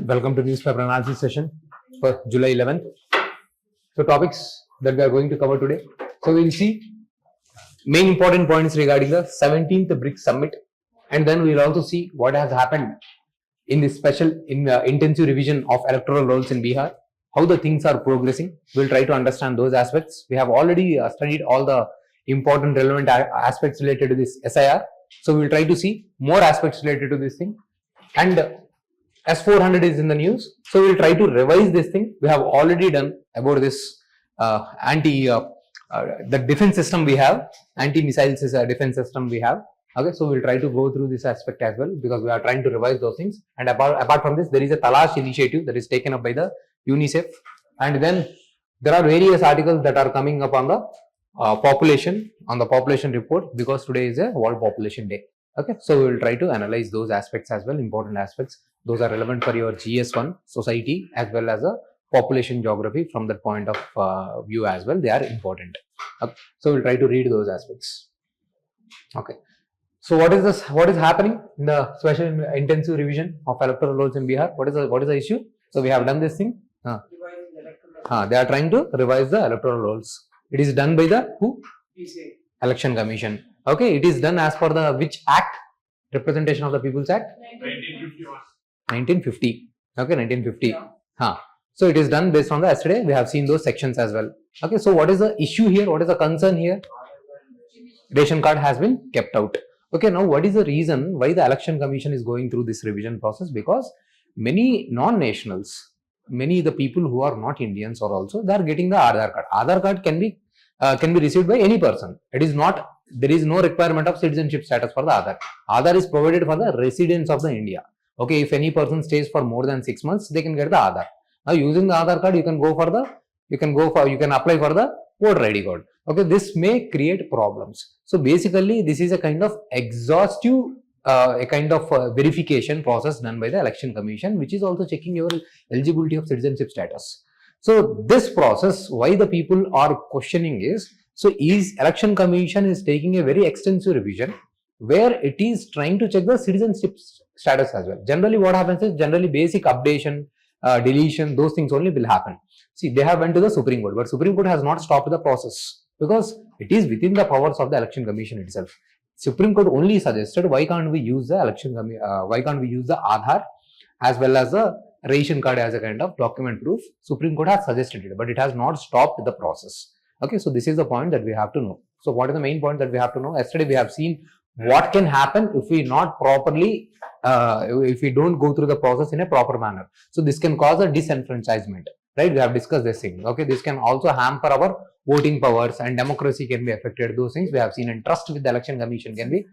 Welcome to newspaper analysis session for July 11th. So topics that we are going to cover today. So we will see main important points regarding the 17th BRICS Summit, and then we will also see what has happened in this special intensive revision of electoral rolls in Bihar, how the things are progressing. We will try to understand those aspects. We have already studied all the important relevant aspects related to this SIR. So we will try to see more aspects related to this thing. And S400 is in the news, so we will try to revise this thing. We have already done about this the defense system we have, anti-missiles is a defense system we have. Okay, so we will try to go through this aspect as well, because we are trying to revise those things. And apart from this, there is a Talash initiative that is taken up by the UNICEF, and then there are various articles that are coming up on the population report, because today is a World Population Day. Okay, so we will try to analyze those aspects as well, important aspects. Those are relevant for your GS1 society as well as a population geography. From that point of view as well, they are important. Okay, so we'll try to read those aspects. Okay, so what is this? What is happening in the special intensive revision of electoral rolls in Bihar? What is the issue? So we have done this thing. They are trying to revise the electoral rolls. It is done by the who? Election Commission. Okay, it is done as per the which act? Representation of the People's Act? 1950. Okay, 1950. Yeah. So it is done based on the yesterday. We have seen those sections as well. Okay, so what is the issue here? What is the concern here? Ration card has been kept out. Okay, now what is the reason why the Election Commission is going through this revision process? Because many non-nationals, many the people who are not Indians are also, they are getting the Aadhaar card. Aadhaar card can be received by any person. It is not, there is no requirement of citizenship status for the Aadhaar. Aadhaar is provided for the residents of the India. Okay, if any person stays for more than 6 months, they can get the Aadhaar. Now using the Aadhaar card, you can apply for the voter ID card. Okay, this may create problems. So basically, this is a kind of exhaustive, verification process done by the Election Commission, which is also checking your eligibility of citizenship status. So this process, why the people are questioning is, Election Commission is taking a very extensive revision where it is trying to check the citizenship status as well. Generally what happens is, generally basic updation, deletion, those things only will happen. See, they have went to the Supreme Court, but Supreme Court has not stopped the process, because it is within the powers of the Election Commission itself. Supreme Court only suggested, why can't we use the Aadhaar as well as the ration card as a kind of document proof? Supreme Court has suggested it, but it has not stopped the process. Okay, so this is the point that we have to know. So what is the main point that we have to know? Yesterday we have seen what can happen if we not properly, if we don't go through the process in a proper manner. So this can cause a disenfranchisement, right? We have discussed this thing. Okay, this can also hamper our voting powers, and democracy can be affected. Those things we have seen, and trust with the Election Commission can be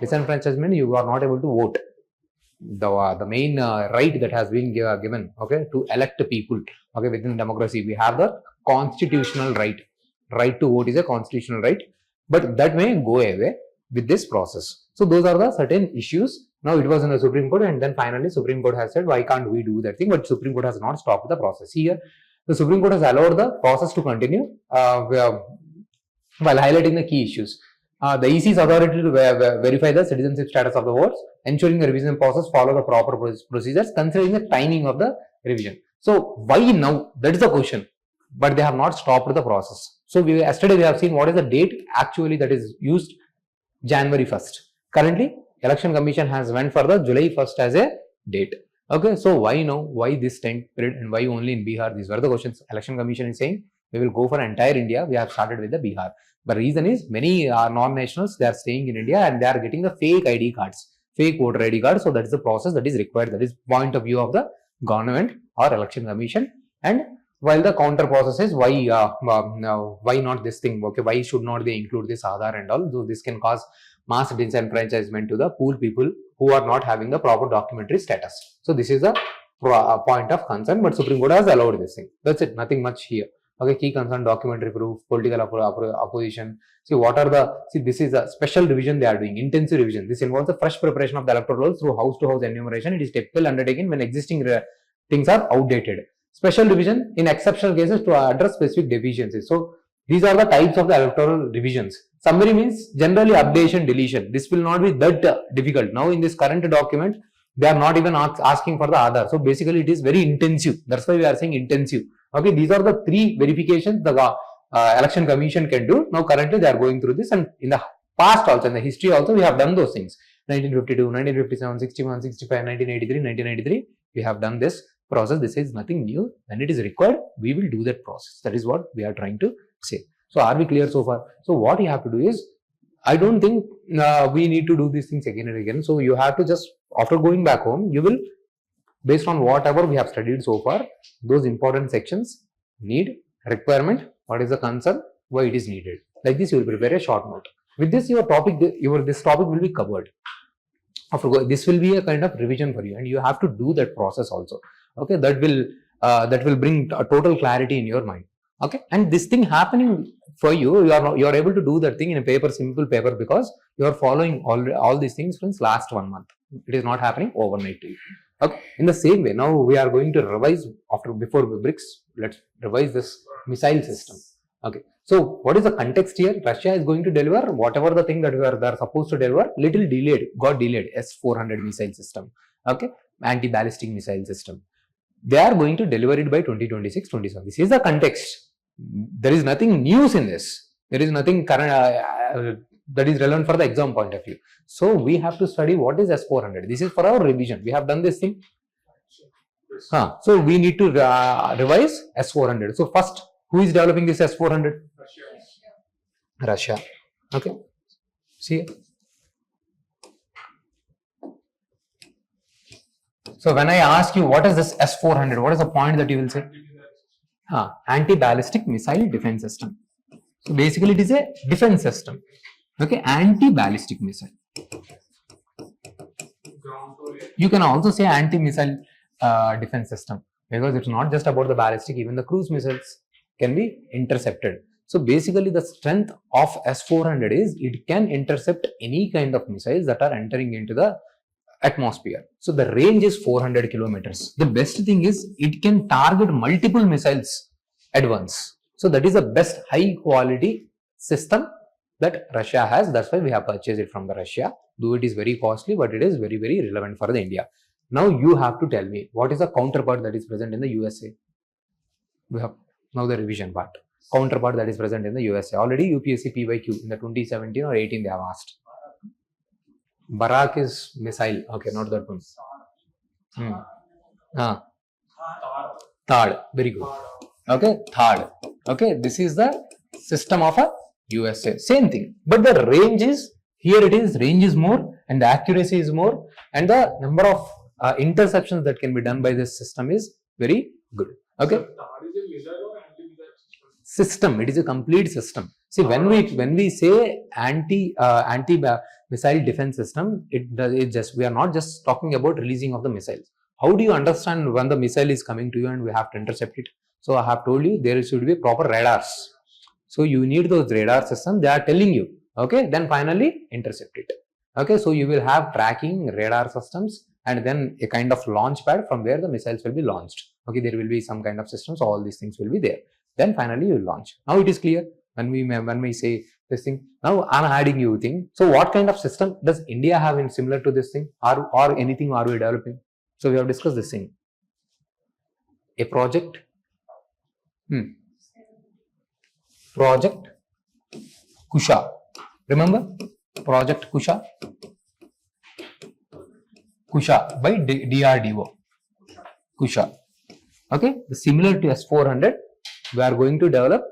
disenfranchisement. You are not able to vote. The main right that has been given, okay, to elect people, okay, within democracy, we have the constitutional right. Right to vote is a constitutional right, but that may go away with this process. So those are the certain issues. Now it was in the Supreme Court, and then finally Supreme Court has said, why can't we do that thing? But Supreme Court has not stopped the process. Here the Supreme Court has allowed the process to continue while highlighting the key issues. The EC's authority to verify the citizenship status of the votes, ensuring the revision process follow the proper procedures, considering the timing of the revision. So why now? That is the question. But they have not stopped the process. So yesterday we have seen what is the date actually that is used, January 1st. Currently, Election Commission has went for the July 1st as a date. Okay, so why now? Why this time period, and why only in Bihar? These were the questions. Election Commission is saying we will go for entire India. We have started with the Bihar. The reason is, many non-nationals, they are staying in India and they are getting the fake ID cards, fake voter ID cards. So that is the process that is required. That is point of view of the government or Election Commission. And while the counter process is, why not this thing? Okay, why should not they include this Aadhaar and all? So this can cause mass disenfranchisement to the poor people who are not having the proper documentary status. So this is a point of concern, but Supreme Court has allowed this thing. That's it, nothing much here. Okay, key concern, documentary proof, political opposition. This is a special revision they are doing, intensive revision. This involves the fresh preparation of the electoral rolls through house to house enumeration. It is typical undertaken when existing things are outdated. Special revision in exceptional cases to address specific deficiencies. So these are the types of the electoral revisions. Summary means generally updation, deletion. This will not be that difficult. Now in this current document, They are not even asking for the Aadhaar. So basically it is very intensive. That's why we are saying intensive. Okay, these are the 3 verifications the election commission can do. Now currently they are going through this, and in the past also, in the history also, we have done those things. 1952, 1957, 61, 65, 1983, 1993, we have done this process. This is nothing new. When it is required, we will do that process. That is what we are trying to say. So are we clear so far? So what you have to do is, I don't think we need to do these things again and again. So you have to just, after going back home, you will, based on whatever we have studied so far, those important sections, need, requirement, what is the concern, why it is needed. Like this, you will prepare a short note. With this, your topic, this topic will be covered. After this will be a kind of revision for you, and you have to do that process also. Okay, that will bring a total clarity in your mind. Okay, and this thing happening for you, you are able to do that thing in a paper, simple paper, because you are following all these things since last 1 month. It is not happening overnight to you. Okay, in the same way, now we are going to revise before BRICS. Let's revise this missile system. Okay, so what is the context here? Russia is going to deliver whatever the thing that they are supposed to deliver, little delayed, got delayed. S-400 missile system. Okay, anti-ballistic missile system. They are going to deliver it by 2026-27. This is the context. There is nothing news in this. There is nothing current that is relevant for the exam point of view. So we have to study what is S-400. This is for our revision. We have done this thing. So we need to revise S-400. So first, who is developing this S-400? Russia. Okay. See. So when I ask you what is this S-400, what is the point that you will say? Anti-ballistic missile defense system. So basically it is a defense system. Okay, anti-ballistic missile. You can also say anti-missile defense system, because it's not just about the ballistic, even the cruise missiles can be intercepted. So basically the strength of S-400 is it can intercept any kind of missiles that are entering into the atmosphere. So the range is 400 kilometers. The best thing is it can target multiple missiles at once. So that is the best high quality system that Russia has. That's why we have purchased it from the Russia. Though it is very costly, but it is very, very relevant for the India. Now you have to tell me what is the counterpart that is present in the USA. We have now the revision part. Counterpart that is present in the USA. Already UPSC PYQ in the 2017 or 18 they have asked. Barak is missile. Okay, not that one. Third. Very good. Okay, third. Okay, this is the system of a USA. Same thing. But the range is, here it is, range is more and the accuracy is more, and the number of interceptions that can be done by this system is very good. Okay. So, system. It is a complete system. See, when we say anti missile defense system, we are not just talking about releasing of the missiles. How do you understand when the missile is coming to you and we have to intercept it? So I have told you there should be proper radars. So you need those radar systems. They are telling you. Okay, then finally intercept it. Okay, so you will have tracking radar systems and then a kind of launch pad from where the missiles will be launched. Okay, there will be some kind of systems. So all these things will be there. Then finally you will launch. Now it is clear when we say this thing. Now I am adding you thing. So what kind of system does India have in similar to this thing, or anything are we developing? So we have discussed this thing. A project. Project Kusha. Remember Project Kusha? Kusha by DRDO. Kusha. Okay, similar to S-400, we are going to develop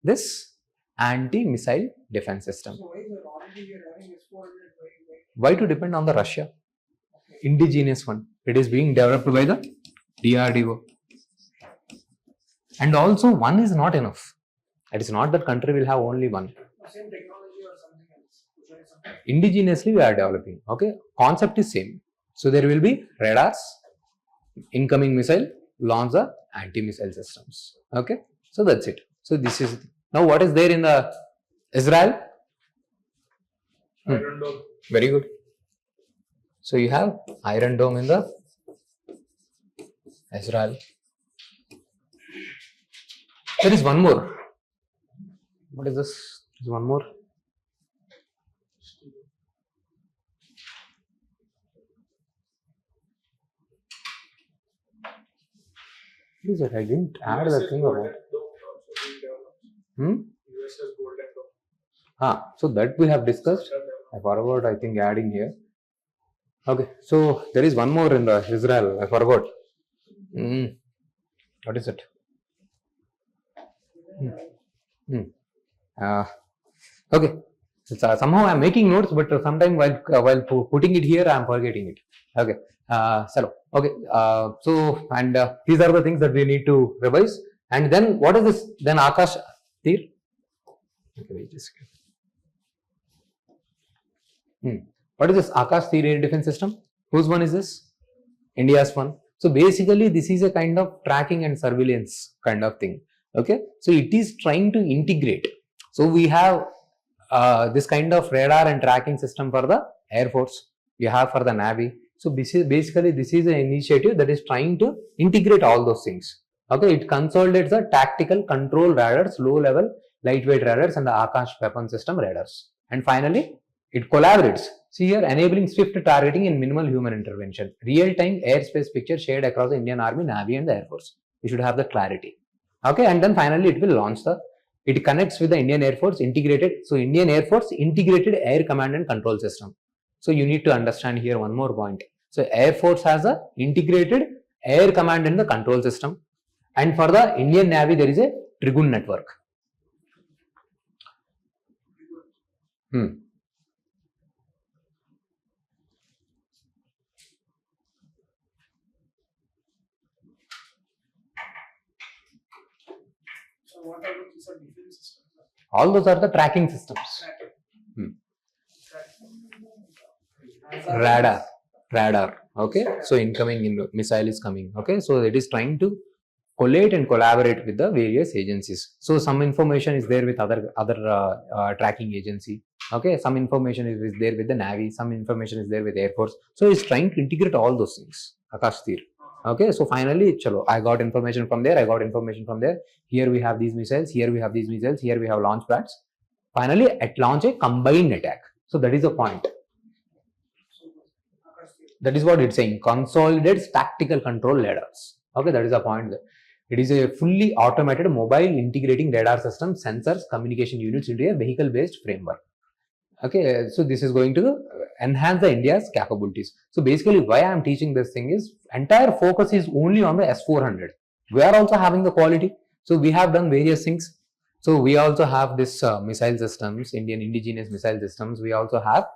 this anti-missile defense system. So why to depend on the Russia? Indigenous one. It is being developed by the DRDO. And also one is not enough. It is not that country will have only one. Same technology or something else? Indigenously we are developing. Okay, concept is same. So there will be radars, incoming missile, launch the anti-missile systems. Okay, so that's it. So this is now what is there in the Israel? Iron Dome. Very good. So you have Iron Dome in the Israel. There is one more. What is this? There is one more. What is it? I didn't add that thing about. US has golden dome. So that we have discussed. I forgot, I think, adding here. Okay, so there is one more in the Israel. I forgot. What is it? Okay. Somehow I'm making notes, but sometimes while putting it here, I'm forgetting it. Okay. Okay. And these are the things that we need to revise. And then what is this? Then Akash Tir. Okay, wait just. What is this Akash Tir air defense system? Whose one is this? India's one. So basically, this is a kind of tracking and surveillance kind of thing. Okay. So it is trying to integrate. So we have this kind of radar and tracking system for the Air Force. We have for the Navy. So this is an initiative that is trying to integrate all those things. Okay. It consolidates the tactical control radars, low level, lightweight radars, and the Akash weapon system radars. And finally, it collaborates. See here, enabling swift targeting and minimal human intervention. Real-time airspace picture shared across the Indian Army, Navy, and the Air Force. You should have the clarity. Okay, and then finally it will launch it connects with the Indian Air Force integrated. So Indian Air Force integrated air command and control system. So you need to understand here one more point. So Air Force has a integrated air command and the control system. And for the Indian Navy, there is a Trigun network. So what are these defense systems? All those are the tracking systems. Radar. Okay. So incoming missile is coming. Okay. So it is trying to collate and collaborate with the various agencies. So some information is there with other tracking agency. Okay. Some information is there with the Navy. Some information is there with Air Force. So it's trying to integrate all those things. Akash Tir. Okay. So finally, I got information from there. I got information from there. Here we have these missiles. Here we have these missiles. Here we have launch pads. Finally, at launch a combined attack. So that is the point. That is what it's saying. Consolidates tactical control radars. Okay, that is the point there. It is a fully automated mobile integrating radar system, sensors, communication units into a vehicle-based framework. Okay, so this is going to enhance the India's capabilities. So basically, why I am teaching this thing is entire focus is only on the S400. We are also having the quality. So we have done various things. So we also have this missile systems, Indian indigenous missile systems. We also have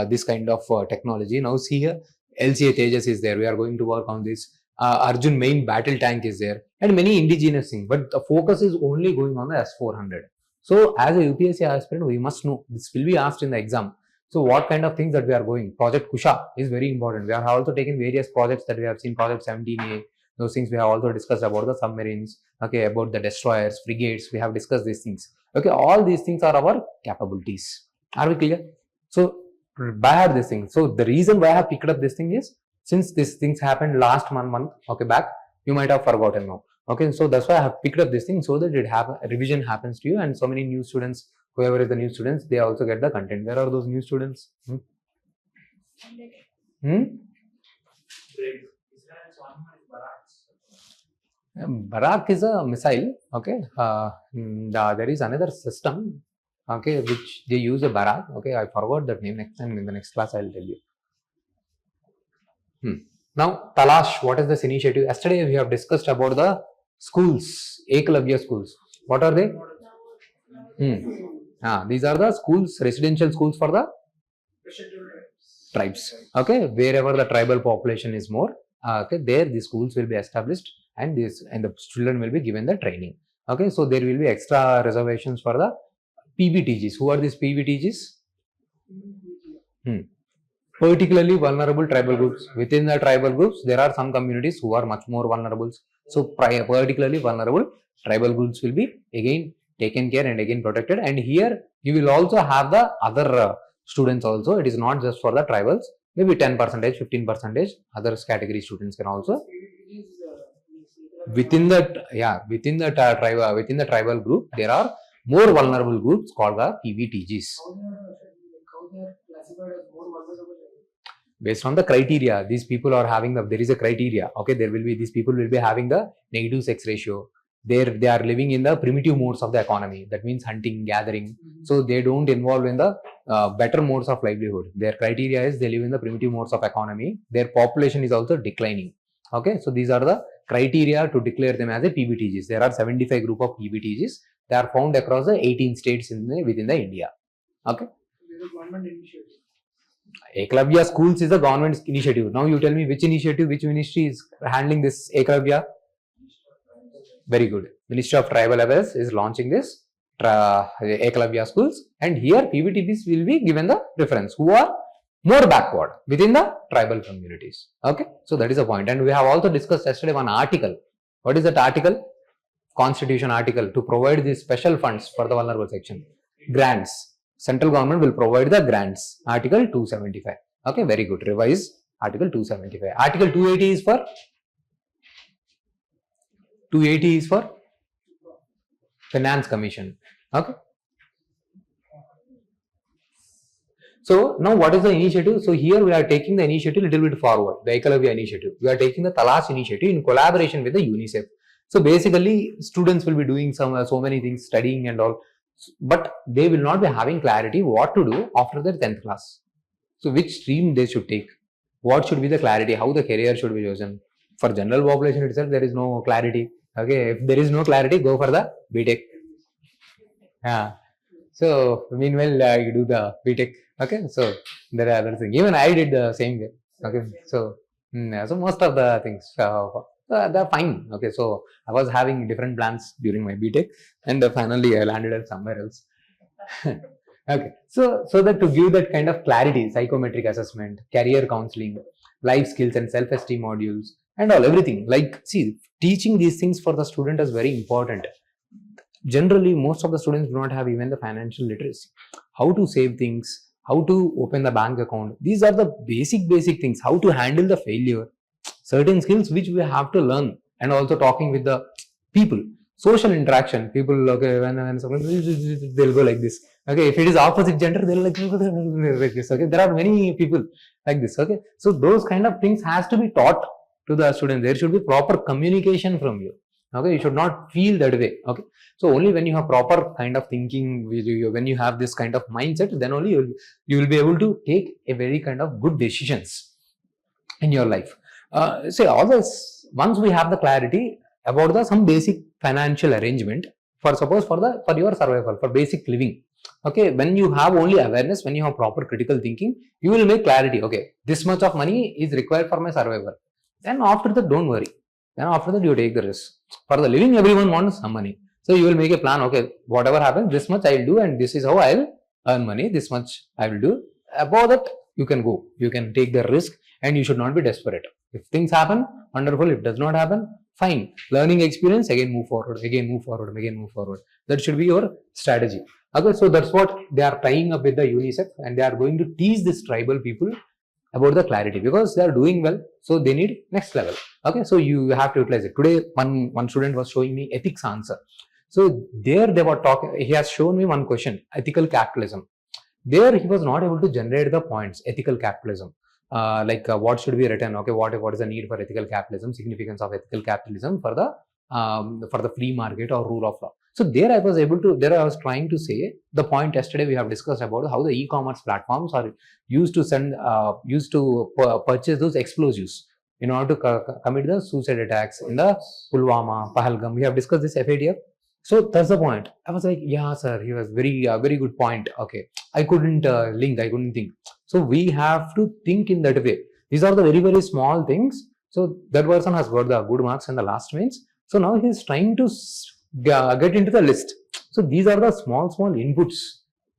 this kind of technology. Now see here, LCA Tejas is there. We are going to work on this. Arjun main battle tank is there, and many indigenous things. But the focus is only going on the S400. So as a UPSC aspirant, we must know, this will be asked in the exam. So what kind of things that we are going? Project Kusha is very important. We have also taken various projects that we have seen, Project 17A. Those things we have also discussed about the submarines, okay, about the destroyers, frigates. We have discussed these things. Okay, all these things are our capabilities. Are we clear? So by this thing. So the reason why I have picked up this thing is, since these things happened last month, okay, back, you might have forgotten now. Okay, so that's why I have picked up this thing, so that revision happens to you, and so many new students, whoever is the new students, they also get the content. Where are those new students? Barak is a missile. Okay, there is another system. Okay, which they use a Barak. Okay, I forgot that name. Next time in the next class, I will tell you. Now, Talash, what is this initiative? Yesterday we have discussed about the schools, Eklavya schools. What are they? These are the schools, residential schools for the tribes. Okay, wherever the tribal population is more, okay, there the schools will be established, and the children will be given the training. Okay, so there will be extra reservations for the PBTGs. Who are these PBTGs? Particularly vulnerable tribal groups. Within the tribal groups, there are some communities who are much more vulnerable. So particularly vulnerable tribal groups will be again taken care and again protected. And here you will also have the other students also. It is not just for the tribals. Maybe 10%, 15% other category students can also. Within the tribal group, there are more vulnerable groups called the PBTGs. based on the criteria. These people are having there is a criteria. Okay, these people will be having the negative sex ratio. They are living in the primitive modes of the economy. That means hunting, gathering. So they don't involve in the better modes of livelihood. Their criteria is they live in the primitive modes of economy. Their population is also declining. Okay, so these are the criteria to declare them as a PBTGs. There are 75 group of PBTGs. They are found across the 18 states within the India. Okay. There is a government initiative. Eklavya schools is a government initiative. Now you tell me which initiative, which ministry is handling this Eklavya? Very good. Ministry of Tribal Affairs is launching this Eklavya schools, and here PBTGs will be given the preference who are more backward within the tribal communities. Okay, so that is a point. And we have also discussed yesterday one article. What is that article? Constitution article to provide these special funds for the vulnerable section. Grants. Central government will provide the grants. Article 275. Okay, very good. Revise Article 275. Article 280 is for? 280 is for Finance Commission. Okay. So now what is the initiative? So here we are taking the initiative little bit forward, the Eklavya initiative. We are taking the Talash initiative in collaboration with the UNICEF. So basically students will be doing so many things, studying and all, but they will not be having clarity what to do after their 10th class. So which stream they should take, what should be the clarity, how the career should be chosen. For general population itself, there is no clarity. Okay, if there is no clarity, go for the BTech. Yeah. So meanwhile, you do the BTech. Okay, so there are other things. Even I did the same way. Okay, so most of the things they're fine. Okay, so I was having different plans during my BTech, and finally I landed at somewhere else. Okay, so that to give that kind of clarity, psychometric assessment, career counseling, life skills and self-esteem modules, and everything. Like, see, teaching these things for the student is very important. Generally, most of the students do not have even the financial literacy. How to save things, how to open the bank account. These are the basic things. How to handle the failure. Certain skills which we have to learn, and also talking with the people. Social interaction. People, okay, when someone, they'll go like this. Okay, if it is opposite gender, they'll like this. Okay, there are many people like this. Okay, so those kind of things has to be taught to the students. There should be proper communication from you. Okay, you should not feel that way. Okay, so only when you have proper kind of thinking, when you have this kind of mindset, then only you will be able to take a very kind of good decisions in your life. Say always, once we have the clarity about some basic financial arrangement for your survival, for basic living. Okay, when you have only awareness, when you have proper critical thinking, you will make clarity. Okay, this much of money is required for my survival. Then after that, don't worry. Then after that, you take the risk. For the living, everyone wants some money. So you will make a plan. Okay, whatever happens, this much I will do, and this is how I will earn money. This much I will do. Above that, you can go. You can take the risk, and you should not be desperate. If things happen, wonderful. If it does not happen, fine. Learning experience, again move forward, again move forward, again move forward. That should be your strategy. Okay, so that's what they are tying up with the UNICEF, and they are going to teach these tribal people about the clarity, because they are doing well, so they need next level. Okay, so you have to utilize it. Today, one student was showing me ethics answer. So there they were talking, he has shown me one question, ethical capitalism. There he was not able to generate the points, ethical capitalism. What should be written? Okay, what is the need for ethical capitalism? Significance of ethical capitalism for the free market or rule of law. So there I was trying to say the point yesterday we have discussed about how the e-commerce platforms are used to purchase those explosives in order to commit the suicide attacks in the Pulwama, Pahalgam. We have discussed this FATF. So that's the point. I was like, yeah, sir, he was very good point. Okay, I couldn't link, I couldn't think. So we have to think in that way. These are the very small things. So that person has got the good marks in the last mains. So now he is trying to get into the list. So these are the small inputs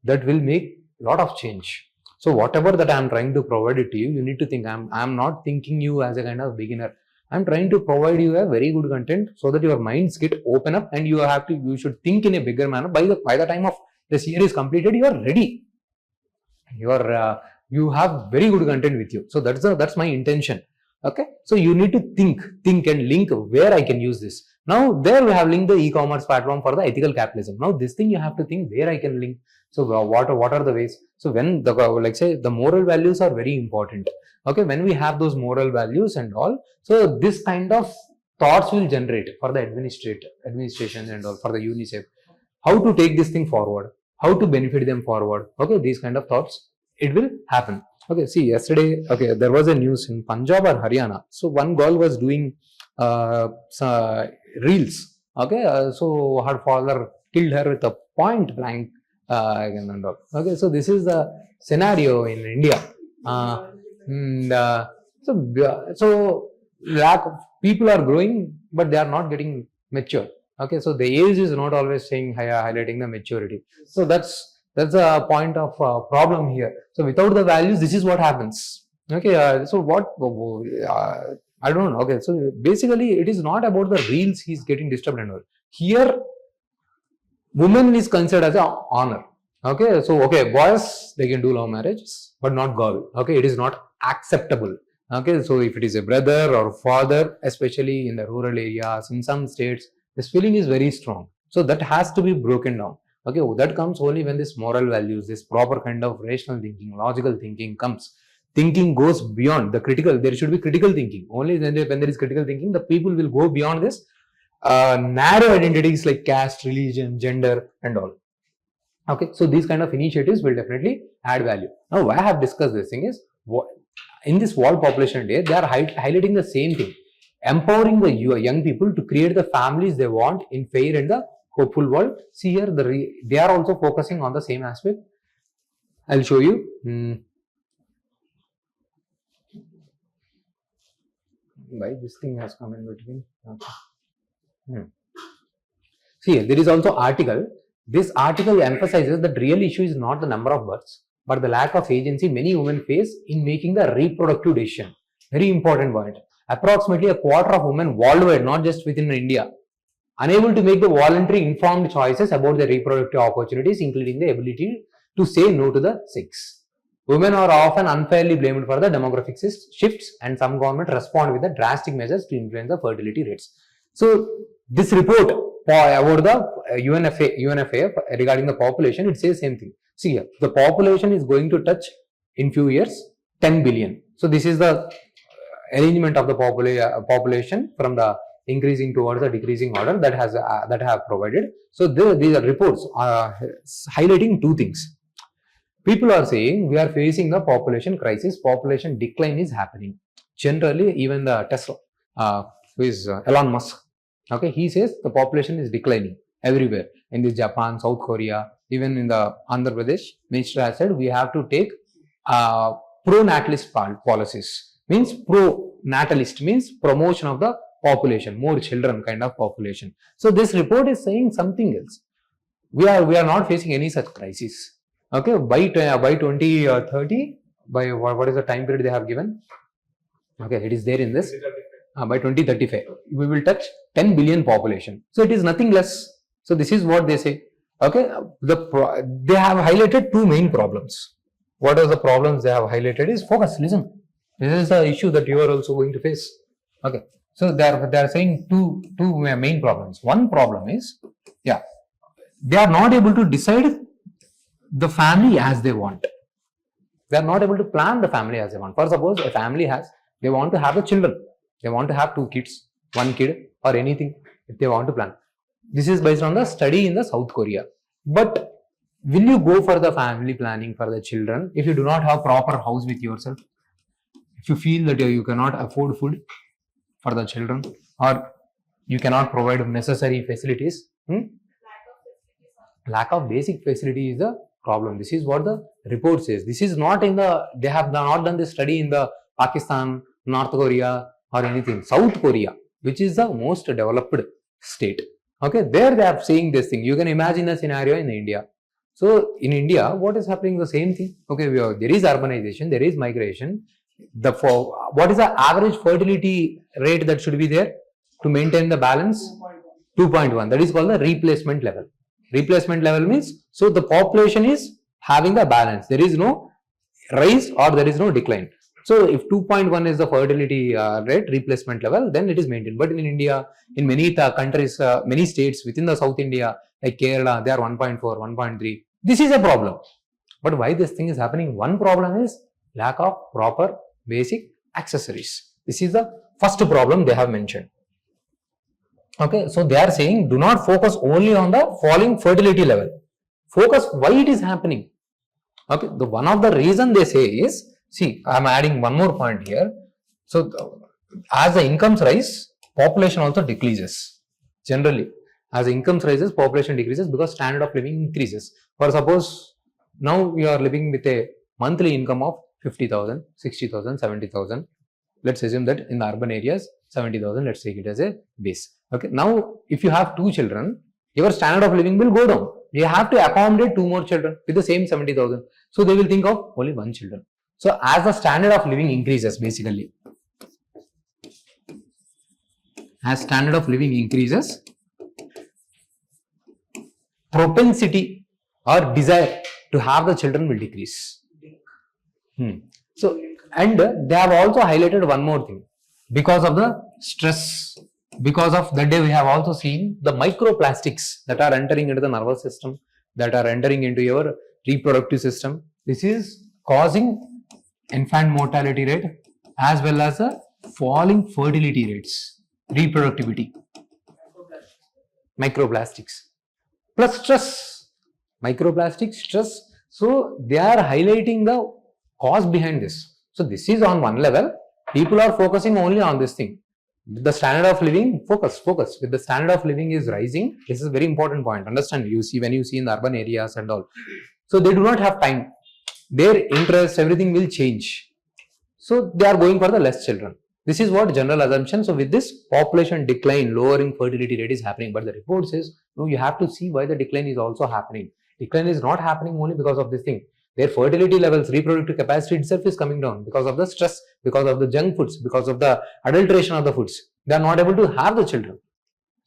that will make a lot of change. So whatever that I am trying to provide it to you, you need to think. I am not thinking you as a kind of beginner. I am trying to provide you a very good content so that your minds get open up, and you should think in a bigger manner. By the time of this year is completed, you are ready. You have very good content with you. So that's my intention. Okay, so you need to think and link where I can use this. Now there we have linked the e-commerce platform for the ethical capitalism. Now this thing you have to think where I can link. So what are the ways? So when the like say the moral values are very important. Okay, when we have those moral values and all, so this kind of thoughts will generate for the administration and all, for the UNICEF, how to take this thing forward, how to benefit them forward. Okay, these kind of thoughts, it will happen. Okay, see yesterday, okay, there was a news in Punjab or Haryana. So one girl was doing reels. Okay, so her father killed her with a point blank and all. Okay, so this is the scenario in India. So lack of people are growing, but they are not getting mature. Okay, so the age is not always saying highlighting the maturity. So that's a point of problem here. So without the values, this is what happens. Okay, so what I don't know. Okay, so basically it is not about the reels he's getting disturbed and all. Here, woman is considered as an honor. Okay, so okay, boys they can do love marriages, but not girl. Okay, it is not acceptable. Okay, so if it is a brother or father, especially in the rural areas, in some states, this feeling is very strong. So that has to be broken down. Okay, that comes only when this moral values, this proper kind of rational thinking, logical thinking comes. Thinking goes beyond the critical. There should be critical thinking. Only when there is critical thinking, the people will go beyond this narrow identities like caste, religion, gender, and all. Okay, so these kind of initiatives will definitely add value. Now, why I have discussed this thing is, in this World Population Day, they are highlighting the same thing, empowering the young people to create the families they want in fair and the hopeful world. See here, they are also focusing on the same aspect. I'll show you. Why this thing has come in between? Okay. See, there is also article. This article emphasizes that real issue is not the number of births, but the lack of agency many women face in making the reproductive decision. Very important point. Approximately a quarter of women worldwide, not just within India, unable to make the voluntary informed choices about their reproductive opportunities, including the ability to say no to the sex. Women are often unfairly blamed for the demographic shifts, and some governments respond with the drastic measures to influence the fertility rates. So this report about the UNFA regarding the population, it says same thing. See here, the population is going to touch in few years 10 billion. So this is the arrangement of the population from the increasing towards the decreasing order that I have provided. So these are reports highlighting two things. People are saying we are facing the population crisis, population decline is happening. Generally, even the Tesla, who is Elon Musk, okay, he says the population is declining everywhere. In the Japan, South Korea, even in the Andhra Pradesh, Minister has said we have to take pro-natalist policies. Means pro-natalist means promotion of the population, more children kind of population. So this report is saying something else. We are not facing any such crisis. Okay, by 2030, by what is the time period they have given? Okay, it is there in this. By 2035, we will touch 10 billion population. So it is nothing less. So this is what they say. Okay, they have highlighted two main problems. What are the problems they have highlighted is focus. Listen, this is the issue that you are also going to face. Okay, so they are saying two main problems. One problem is, they are not able to decide the family as they want. They are not able to plan the family as they want. For suppose a family they want to have the children. They want to have 2 kids, 1 kid or anything if they want to plan. This is based on the study in the South Korea. But will you go for the family planning for the children if you do not have proper house with yourself? If you feel that you cannot afford food for the children or you cannot provide necessary facilities? Lack of basic facility is the problem. This is what the report says. This is not they have not done this study in the Pakistan, North Korea or anything. South Korea, which is the most developed state. Okay, there they are saying this thing. You can imagine a scenario in India. So in India, what is happening? The same thing. Okay, there is urbanization, there is migration. What is the average fertility rate that should be there to maintain the balance? 2.1. That is called the replacement level. Replacement level means, so the population is having a balance. There is no rise or there is no decline. So if 2.1 is the fertility rate replacement level, then it is maintained. But in India, in many countries, many states within the South India, like Kerala, they are 1.4, 1.3. This is a problem. But why this thing is happening? One problem is lack of proper basic accessories. This is the first problem they have mentioned. Okay, so they are saying do not focus only on the falling fertility level. Focus why it is happening. Okay, the one of the reason they say is, see, I am adding one more point here. So as the incomes rise, population also decreases. Generally, as the incomes rises, population decreases because standard of living increases. For suppose now you are living with a monthly income of 50,000, 60,000, 70,000. Let's assume that in the urban areas, 70,000, let's take it as a base. Okay, now if you have 2 children, your standard of living will go down. You have to accommodate 2 more children with the same 70,000. So they will think of only 1 children. So as the standard of living increases, basically, as standard of living increases, propensity or desire to have the children will decrease. So, and they have also highlighted one more thing. Because of the stress, because of that day we have also seen the microplastics that are entering into the nervous system, that are entering into your reproductive system. This is causing infant mortality rate as well as a falling fertility rates, reproductivity. Microplastics plus stress, microplastics, stress. So they are highlighting the cause behind this. So this is on one level. People are focusing only on this thing. The standard of living, focus. With the standard of living is rising. This is a very important point. Understand? You see, when you see in the urban areas and all. So they do not have time. Their interest, everything will change. So they are going for the less children. This is what general assumption. So with this population decline, lowering fertility rate is happening. But the report says, no, you have to see why the decline is also happening. Decline is not happening only because of this thing. Their fertility levels, reproductive capacity itself is coming down because of the stress, because of the junk foods, because of the adulteration of the foods. They are not able to have the children.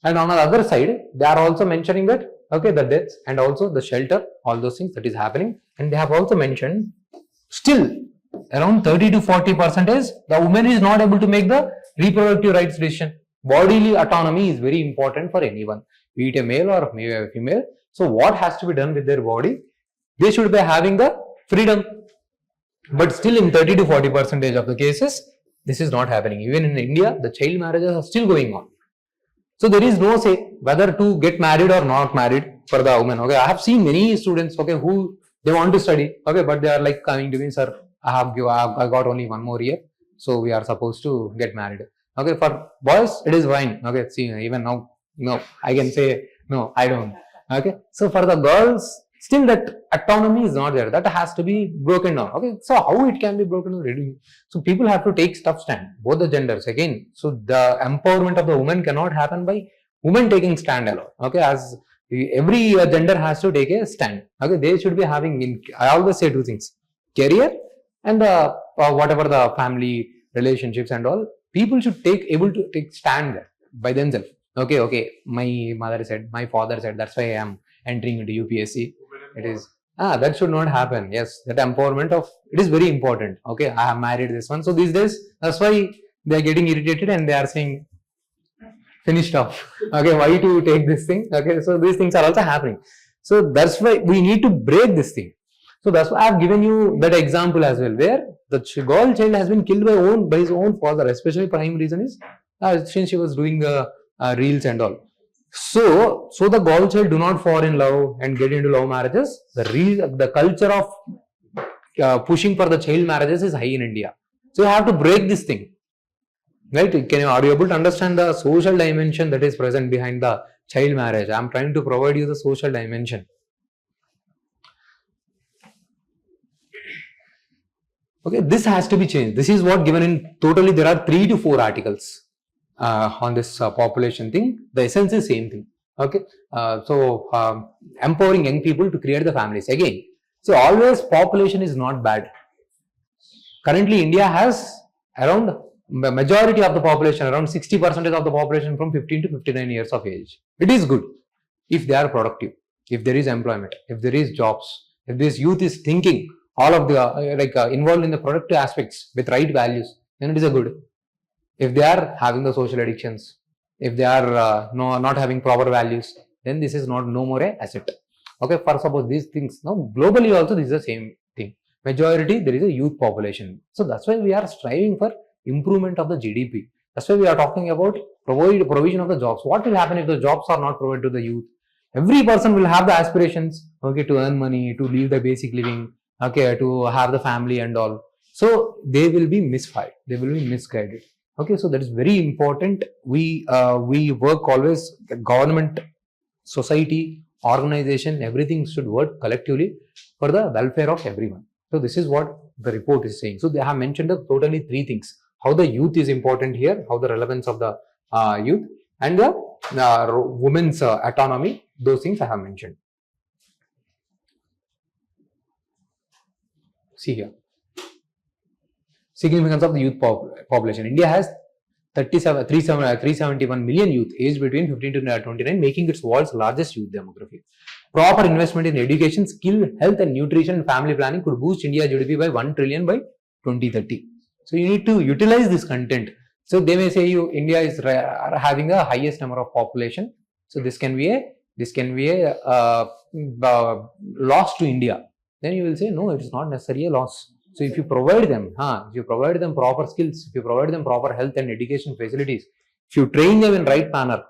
And on the other side, they are also mentioning that, okay, the deaths and also the shelter, all those things that is happening. And they have also mentioned still around 30 to 40% the woman is not able to make the reproductive rights decision. Bodily autonomy is very important for anyone, be it a male or maybe a female. So what has to be done with their body? They should be having the freedom. But still in 30 to 40% of the cases, this is not happening. Even in India, the child marriages are still going on. So there is no say whether to get married or not married for the woman. Okay, I have seen many students, okay, who they want to study, okay, but they are like coming to me, sir, I got only 1 more year, so we are supposed to get married. Okay, for boys, it is fine. Okay, see, even now, no, I can say, no, I don't. Okay, so for the girls, still that autonomy is not there. That has to be broken down. Okay, so how it can be broken down? So people have to take tough stand, both the genders again. So the empowerment of the woman cannot happen by women taking stand alone. Okay, as every gender has to take a stand. Okay, they should be having, I always say 2 things, career and whatever the family relationships and all. People should able to take stand there by themselves. Okay, my mother said, my father said, that's why I am entering into UPSC. It is, that should not happen. Yes, that empowerment of, it is very important. Okay, I have married this one. So these days, that's why they are getting irritated and they are saying, finished off. Okay, why to take this thing? Okay, so these things are also happening. So that's why we need to break this thing. So that's why I have given you that example as well, where the girl child has been killed by his own father. Especially prime reason is since she was doing reels and all. So the girl child do not fall in love and get into love marriages. The culture of pushing for the child marriages is high in India. So you have to break this thing. Right? Are you able to understand the social dimension that is present behind the child marriage? I am trying to provide you the social dimension. Okay, this has to be changed. This is what given in totally there are 3 to 4 articles on this population thing. The essence is same thing. Okay, empowering young people to create the families. Again, so always population is not bad. Currently, India has around majority of the population, around 60% of the population from 15 to 59 years of age. It is good if they are productive, if there is employment, if there is jobs, if this youth is thinking all of the involved in the productive aspects with right values, then it is a good. If they are having the social addictions, if they are not having proper values, then this is no more a asset. Okay, for suppose these things, now globally also this is the same thing. Majority there is a youth population. So that's why we are striving for improvement of the GDP. That's why we are talking about provision of the jobs. What will happen if the jobs are not provided to the youth? Every person will have the aspirations, okay, to earn money, to live the basic living, okay, to have the family and all. So they will be misfired, they will be misguided. Okay, so that is very important. We work always, government, society, organization, everything should work collectively for the welfare of everyone. So this is what the report is saying. So they have mentioned totally 3 things: how the youth is important here, how the relevance of the youth, and the women's autonomy. Those things I have mentioned. See here, significance of the youth population. India has 371 million youth aged between 15 to 29, making its world's largest youth demography. Proper investment in education, skill, health and nutrition and family planning could boost India GDP by 1 trillion by 2030. So you need to utilize this content. So they may say India is having the highest number of population. So this can be a loss to India. Then you will say no, it is not necessarily a loss. So if you provide them, proper skills, if you provide them proper health and education facilities, if you train them in right manner,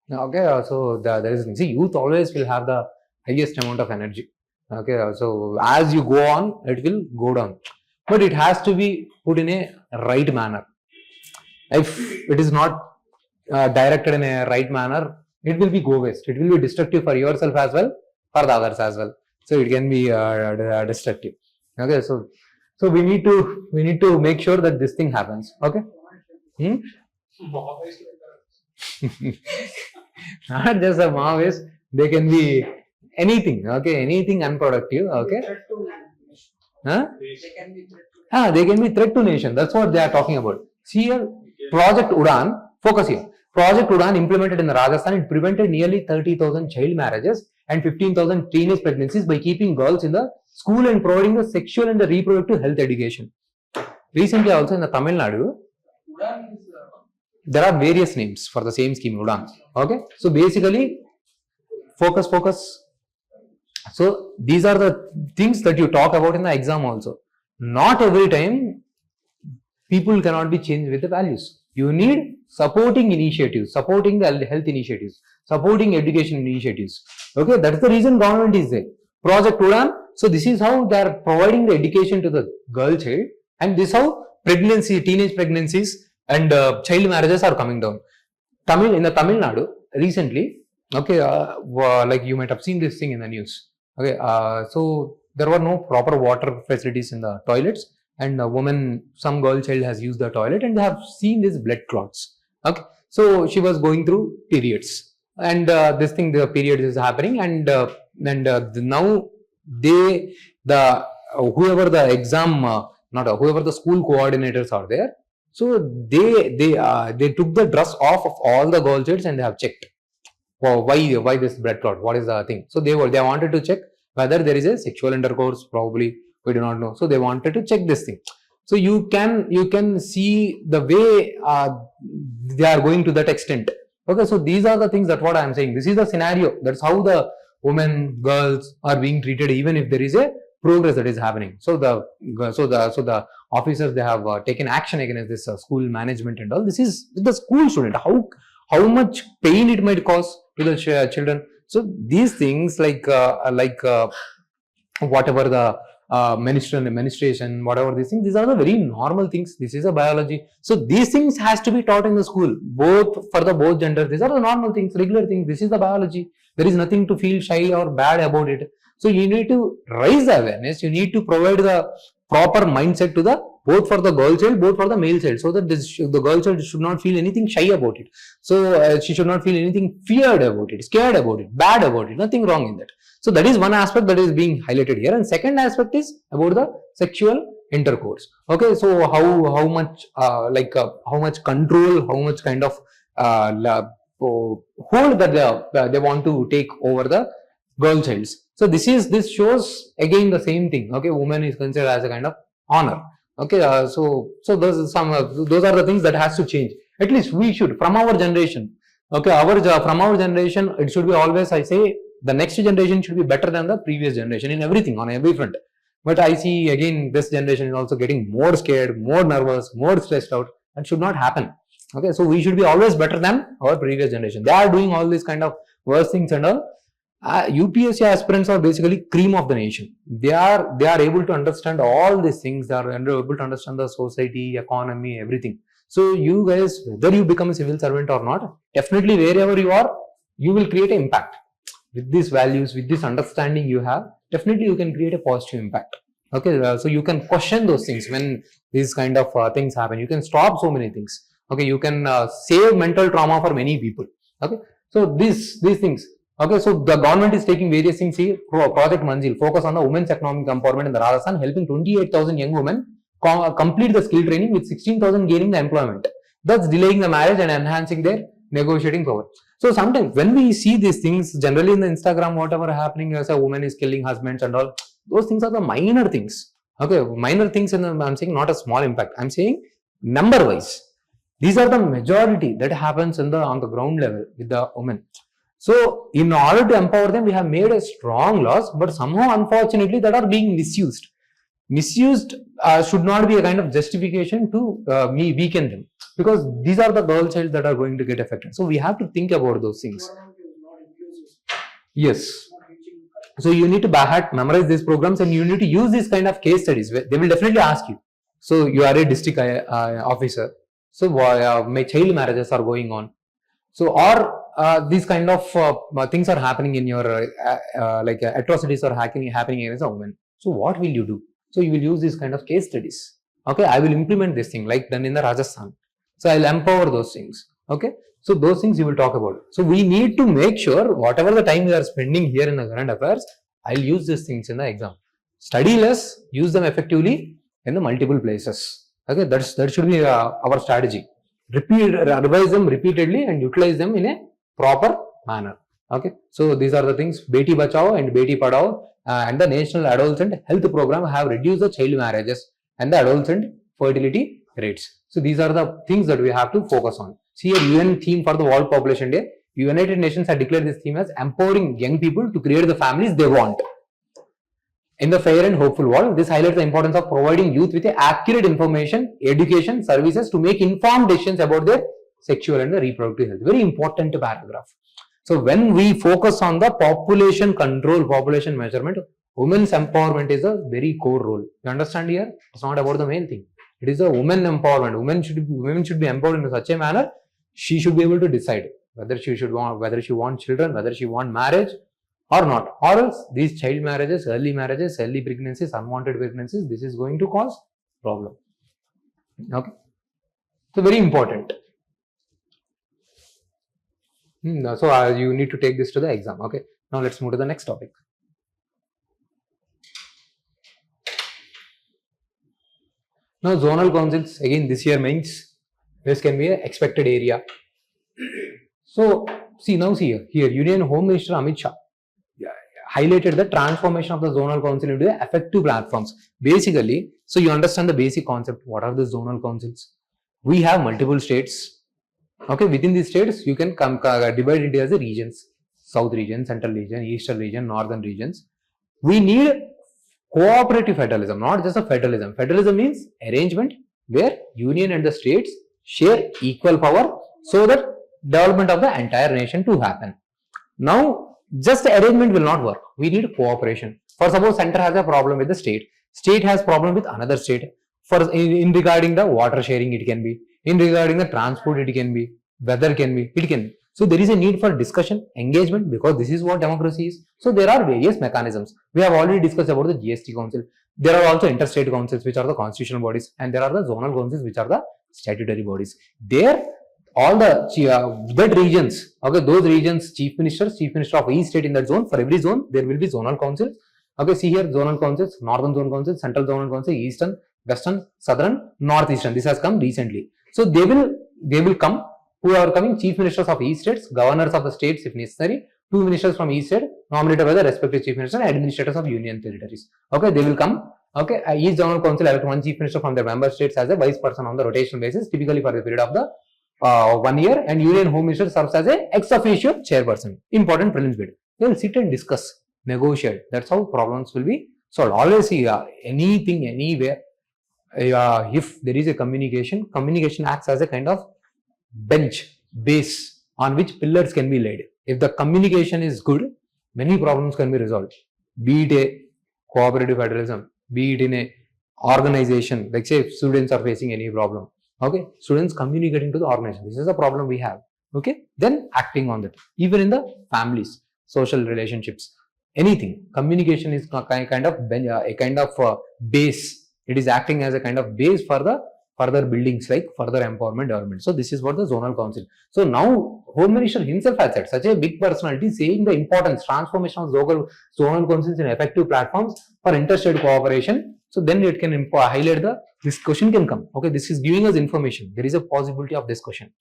okay, so there is, see, youth always will have the highest amount of energy. Okay, so as you go on, it will go down, but it has to be put in a right manner. If it is not directed in a right manner, it will be go waste. It will be destructive for yourself as well, for the others as well. So it can be destructive. Okay, so we need to make sure that this thing happens. Okay. Not just a Maoist, they can be anything. Okay, anything unproductive. Okay. Huh? They can be threat to nation. That's what they are talking about. See here, Project Udan. Focus here. Project Udan, implemented in Rajasthan, it prevented nearly 30,000 child marriages and 15,000 teenage pregnancies by keeping girls in the school and providing the sexual and the reproductive health education. Recently also in the Tamil Nadu, there are various names for the same scheme, Udan. Okay, so basically, focus. So these are the things that you talk about in the exam also. Not every time people cannot be changed with the values. You need supporting initiatives, supporting the health initiatives, supporting education initiatives. Okay, that's the reason government is there. Project Udan. So this is how they are providing the education to the girl child, and this is how teenage pregnancies and child marriages are coming down. In the Tamil Nadu recently, okay, like you might have seen this thing in the news. Okay, so there were no proper water facilities in the toilets, and some girl child has used the toilet and they have seen these blood clots. Okay, so she was going through periods, and the period is happening, and now whoever the exam, whoever the school coordinators are there, so they took the dress off of all the girl childs and they have checked. Wow, why this blood clot? What is the thing? So they wanted to check whether there is a sexual intercourse. Probably we do not know. So they wanted to check this thing. So you can see the way they are going to that extent. Okay, so these are the things that what I am saying. This is the scenario. That's how the women, girls are being treated, even if there is a progress that is happening. So the officers, they have taken action against this school management and all. This is the school student. How much pain it might cause to the children. So these things like whatever the menstruation, whatever these things, these are the very normal things. This is a biology. So these things has to be taught in the school, both genders. These are the normal things, regular things. This is the biology. There is nothing to feel shy or bad about it. So you need to raise the awareness. You need to provide the proper mindset to both for the girl child, both for the male child, so that the girl child should not feel anything shy about it. So she should not feel anything feared about it, scared about it, bad about it. Nothing wrong in that. So that is one aspect that is being highlighted here. And second aspect is about the sexual intercourse. Okay, so how much control, how much kind of hold that they want to take over the girl childs. So this shows again the same thing. Okay, woman is considered as a kind of honor. Okay, so those are the things that has to change. At least we should, from our generation. Okay, from our generation, it should be always, I say, the next generation should be better than the previous generation in everything, on every front. But I see again this generation is also getting more scared, more nervous, more stressed out. That should not happen. Okay, so we should be always better than our previous generation. They are doing all these kind of worse things and all. UPSC aspirants are basically cream of the nation. They are able to understand all these things. They are able to understand the society, economy, everything. So you guys, whether you become a civil servant or not, definitely wherever you are, you will create an impact. With these values, with this understanding you have, definitely you can create a positive impact. Okay, so you can question those things when these kind of things happen. You can stop so many things. Okay, you can save mental trauma for many people. Okay, so these things. Okay, so the government is taking various things here. Project Manzil, focus on the women's economic empowerment in the Rajasthan, helping 28,000 young women complete the skill training with 16,000 gaining the employment, thus delaying the marriage and enhancing their negotiating power. So sometimes when we see these things, generally in the Instagram, whatever happening as a woman is killing husbands and all, those things are the minor things. Okay, minor things, and I'm saying not a small impact. I'm saying number wise. These are the majority that happens on the ground level with the women. So in order to empower them, we have made a strong laws, but somehow unfortunately that are being misused. Misused should not be a kind of justification to weaken them, because these are the girl child that are going to get affected. So we have to think about those things. Yes. So you need to memorize these programs, and you need to use these kind of case studies. They will definitely ask you. So you are a district officer. So my child marriages are going on. So or these kind of things are happening in your like atrocities are happening against a woman. So what will you do? So you will use these kind of case studies. Okay, I will implement this thing like done in the Rajasthan. So I'll empower those things. Okay, so those things you will talk about. So we need to make sure whatever the time we are spending here in the current affairs, I'll use these things in the exam. Study less, use them effectively in the multiple places. Okay, that should be our strategy. Revise them repeatedly and utilize them in a proper manner. Okay, so these are the things. Beti Bachao and Beti Padhao and the National Adolescent Health Program have reduced the child marriages and the adolescent fertility rates. So these are the things that we have to focus on. See, a UN theme for the World Population Day. United Nations have declared this theme as empowering young people to create the families they want. In the fair and hopeful world, this highlights the importance of providing youth with accurate information, education, services to make informed decisions about their sexual and reproductive health. Very important paragraph. So when we focus on the population control, population measurement, women's empowerment is a very core role. You understand here? It's not about the main thing. It is a women empowerment. Women should be empowered in such a manner. She should be able to decide whether she wants children, whether she wants marriage or not. Or else these child marriages, early pregnancies, unwanted pregnancies, this is going to cause problem. Okay. So very important. So you need to take this to the exam. Okay. Now let's move to the next topic. Now zonal councils, again this year means this can be an expected area. So see here Union Home Minister Amit Shah highlighted the transformation of the zonal council into the effective platforms. Basically, so you understand the basic concept. What are the zonal councils? We have multiple states. Okay, within these states, you can divide it as the regions: South region, Central region, Eastern region, Northern regions. We need cooperative federalism, not just a federalism. Federalism means arrangement where union and the states share equal power so that development of the entire nation to happen. Now, just the arrangement will not work. We need cooperation. For suppose center has a problem with the state has problem with another state. For in regarding the water sharing, it can be. In regarding the transport, it can be. Weather can be. It can be. So there is a need for discussion, engagement, because this is what democracy is. So there are various mechanisms. We have already discussed about the GST council. There are also interstate councils, which are the constitutional bodies, and there are the zonal councils, which are the statutory bodies. There, all the that regions, okay, those regions, chief minister of each state in that zone. For every zone, there will be zonal councils. Okay, see here, zonal councils, northern zone council, central zonal council, eastern, western, southern, northeastern. This has come recently. So they will come. Who are coming? Chief ministers of each states, governors of the states if necessary, 2 ministers from each state, nominated by the respective chief minister and administrators of union territories. Okay, they will come. Okay, each zonal council elect one chief minister from their member states as a vice person on the rotational basis, typically for the period of the 1 year, and union home minister serves as a ex officio chairperson. Important prelims bit. They will sit and discuss, negotiate. That's how problems will be solved. Always see anything, anywhere. If there is a communication acts as a kind of base on which pillars can be laid. If the communication is good, many problems can be resolved. Be it a cooperative federalism, be it in a organization, like say if students are facing any problem. Okay, students communicating to the organization. This is a problem we have. Okay, then acting on that. Even in the families, social relationships, anything. Communication is a kind of base. It is acting as a kind of base for the further buildings like further empowerment development. So this is what the zonal council. So now Home Minister himself has said, such a big personality saying the importance, transformation of zonal councils in effective platforms for interstate cooperation. So then it can highlight this question can come. Okay, this is giving us information. There is a possibility of this question.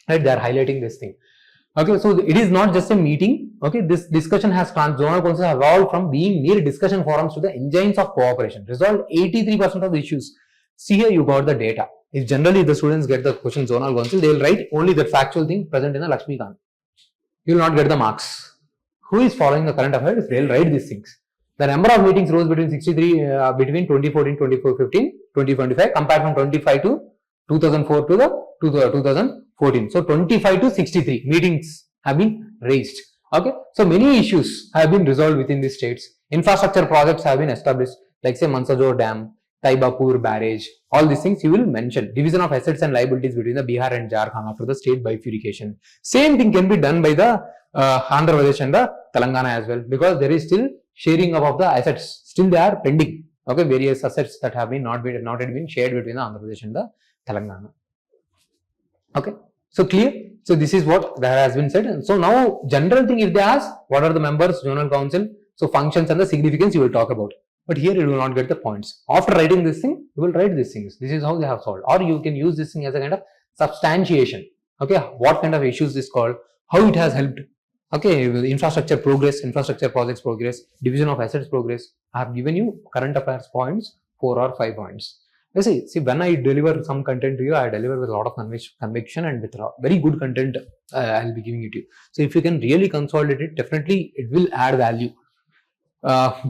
Right, they are highlighting this thing. Okay, so it is not just a meeting. Okay, this discussion has zonal councils have evolved from being mere discussion forums to the engines of cooperation. Resolved 83% of the issues. See here, you got the data. If generally the students get the question zonal council, they will write only the factual thing present in the Lakshmikant. You will not get the marks. Who is following the current affairs? They will write these things. The number of meetings rose between 63 between 2014, 2015, 2025 compared from 25 to 2004 to the 2014. So 25 to 63 meetings have been raised. Okay, so many issues have been resolved within the states. Infrastructure projects have been established, like say Mansajo Dam, Taibapur barrage, all these things you will mention. Division of assets and liabilities between the Bihar and Jharkhand after the state bifurcation. Same thing can be done by the Andhra Pradesh and the Telangana as well, because there is still sharing of the assets. Still they are pending. Okay, various assets that have been not yet been shared between the Andhra Pradesh and the Telangana. Okay, so clear. So this is what that has been said. And so now general thing, if they ask what are the members, zonal council, so functions and the significance you will talk about. But here you will not get the points. After writing this thing, you will write these things. This is how they have solved. Or you can use this thing as a kind of substantiation. Okay, what kind of issues is called, how it has helped. Okay, infrastructure progress, infrastructure projects progress, division of assets progress. I have given you current affairs points, 4 or 5 points. You see, when I deliver some content to you, I deliver with a lot of conviction and with very good content I will be giving it to you. So if you can really consolidate it, definitely it will add value.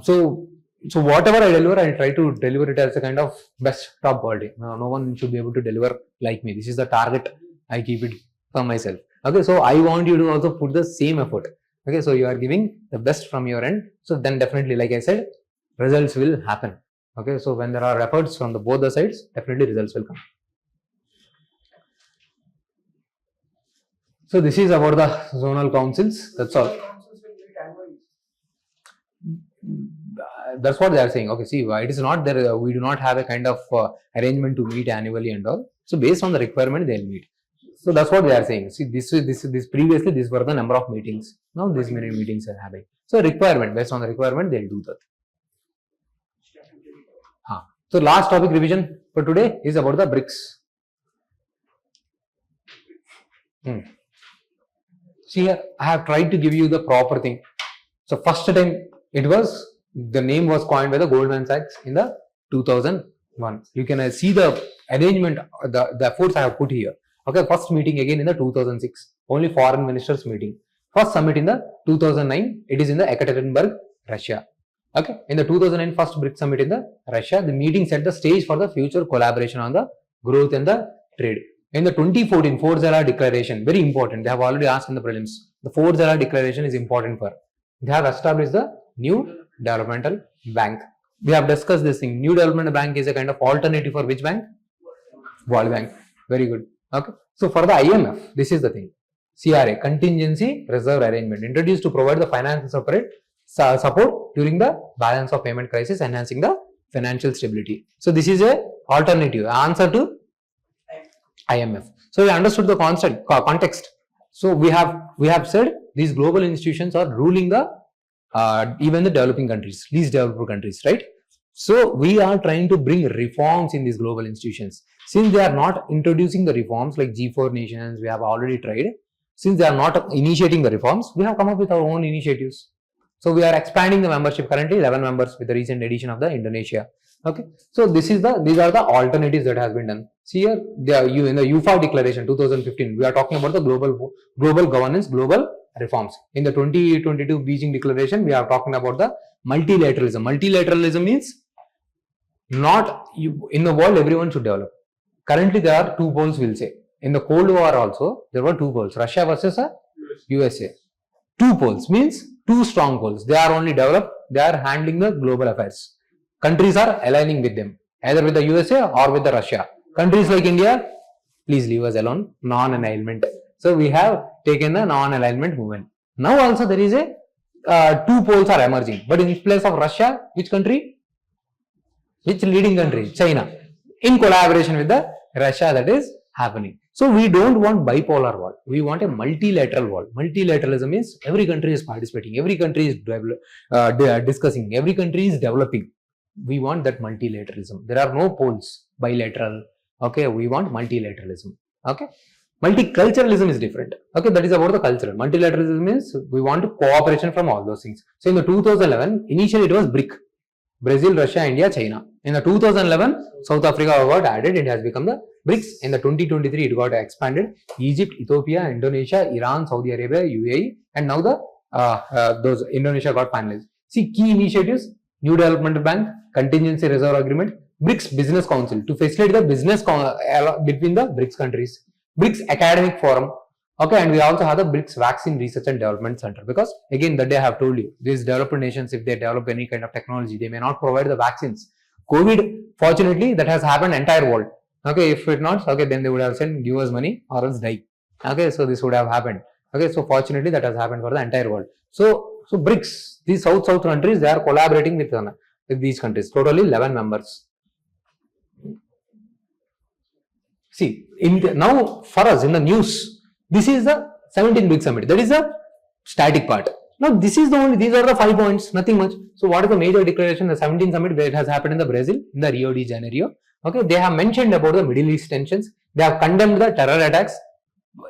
So whatever I deliver, I try to deliver it as a kind of best top quality. No one should be able to deliver like me. This is the target I keep it for myself. Okay, so I want you to also put the same effort. Okay, so you are giving the best from your end. So then definitely, like I said, results will happen. Okay, so when there are efforts from both the sides, definitely results will come. So this is about the zonal councils. That's all. That's what they are saying. Okay, see, it is not there. We do not have a kind of arrangement to meet annually and all. So based on the requirement, they will meet. So that's what they are saying. See, this previously these were the number of meetings. Now this many meetings are having. So requirement, based on the requirement, they will do that. So last topic revision for today is about the BRICS. See here, I have tried to give you the proper thing. So first time the name was coined by the Goldman Sachs in the 2001. You can see the arrangement, the efforts I have put here. Okay, first meeting again in the 2006, only foreign ministers meeting. First summit in the 2009, it is in the Ekaterinburg, Russia. Okay, in the 2009 first BRICS summit in the Russia, the meeting set the stage for the future collaboration on the growth and the trade. In the 2014 4th Zala declaration, very important, they have already asked in the prelims. The 4th Zala declaration is important for. They have established the new developmental bank. We have discussed this thing. New development bank is a kind of alternative for which bank? World Bank. Very good. Okay. So for the IMF, this is the thing. CRA, contingency reserve arrangement, introduced to provide the financial support during the balance of payment crisis, enhancing the financial stability. So this is a alternative answer to IMF. So we understood the context. So we have said these global institutions are ruling the even the developing countries, least developed countries, right? So we are trying to bring reforms in these global institutions. Since they are not introducing the reforms like G4 nations, we have already tried. Since they are not initiating the reforms, we have come up with our own initiatives. So we are expanding the membership, currently 11 members with the recent addition of the Indonesia. Okay, so these are the alternatives that has been done. See here, in the UFA declaration 2015, we are talking about the global governance, global reforms. In the 2022 Beijing declaration, we are talking about the multilateralism. Multilateralism means not in the world everyone should develop. Currently there are two poles, we'll say. In the Cold War also, there were two poles, Russia versus USA. Two poles means two strong poles. They are only developed, they are handling the global affairs. Countries are aligning with them, either with the USA or with the Russia. Countries like India, please leave us alone, non-alignment. So we have taken the non-alignment movement. Now also there is two poles are emerging, but in place of Russia, which country? Which leading country? China. In collaboration with the Russia, that is happening. So we don't want bipolar world. We want a multilateral world. Multilateralism means every country is participating, every country is discussing, every country is developing. We want that multilateralism. There are no poles, bilateral. Okay, we want multilateralism. Okay, multiculturalism is different. Okay, that is about the cultural. Multilateralism means we want cooperation from all those things. So in the 2011, initially it was BRIC: Brazil, Russia, India, China. In the 2011, South Africa got added. It has become the BRICS. In the 2023, it got expanded. Egypt, Ethiopia, Indonesia, Iran, Saudi Arabia, UAE, and now those Indonesia got finalized. See key initiatives: New Development Bank, Contingency Reserve Agreement, BRICS Business Council to facilitate the business between the BRICS countries, BRICS Academic Forum. Okay, and we also have the BRICS Vaccine Research and Development Center, because again that day I have told you, these developed nations, if they develop any kind of technology, they may not provide the vaccines. COVID, fortunately, that has happened entire world. Okay, if it not, okay, then they would have said give us money or else die. Okay, so this would have happened. Okay, so fortunately that has happened for the entire world. So BRICS, these South countries, they are collaborating with these countries. Totally 11 members. See, now for us in the news, this is the 17th BRICS Summit. That is the static part. Now this is these are the 5 points, nothing much. So what is the major declaration? The 17th Summit, where it has happened in the Brazil, in the Rio de Janeiro. Okay, they have mentioned about the Middle East tensions. They have condemned the terror attacks.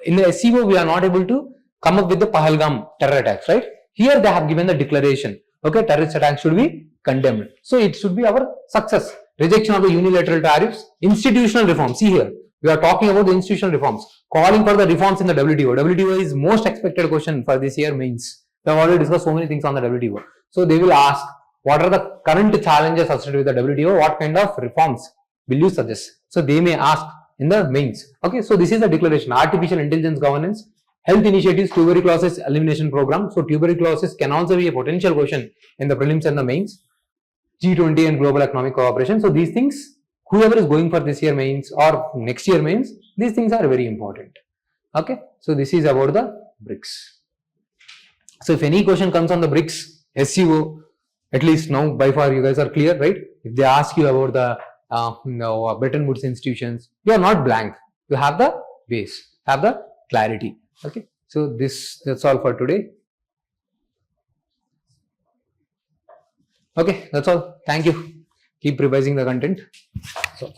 In the SCO, we are not able to come up with the Pahalgam terror attacks, right? Here they have given the declaration. Okay, terrorist attacks should be condemned. So it should be our success. Rejection of the unilateral tariffs, institutional reforms. See here, we are talking about the institutional reforms, calling for the reforms in the WTO. WTO is most expected question for this year mains. We have already discussed so many things on the WTO. So they will ask, what are the current challenges associated with the WTO? What kind of reforms will you suggest? So they may ask in the mains. Okay, so this is the declaration: artificial intelligence governance, health initiatives, tuberculosis elimination program. So tuberculosis can also be a potential question in the prelims and the mains. G20 and global economic cooperation. So these things, whoever is going for this year mains or next year mains, these things are very important. Okay, so this is about the BRICS. So if any question comes on the BRICS, SCO, at least now by far you guys are clear, right? If they ask you about the Bretton Woods institutions, you are not blank. You have the base, have the clarity. Okay, so that's all for today. Okay, that's all. Thank you. Keep revising the content. So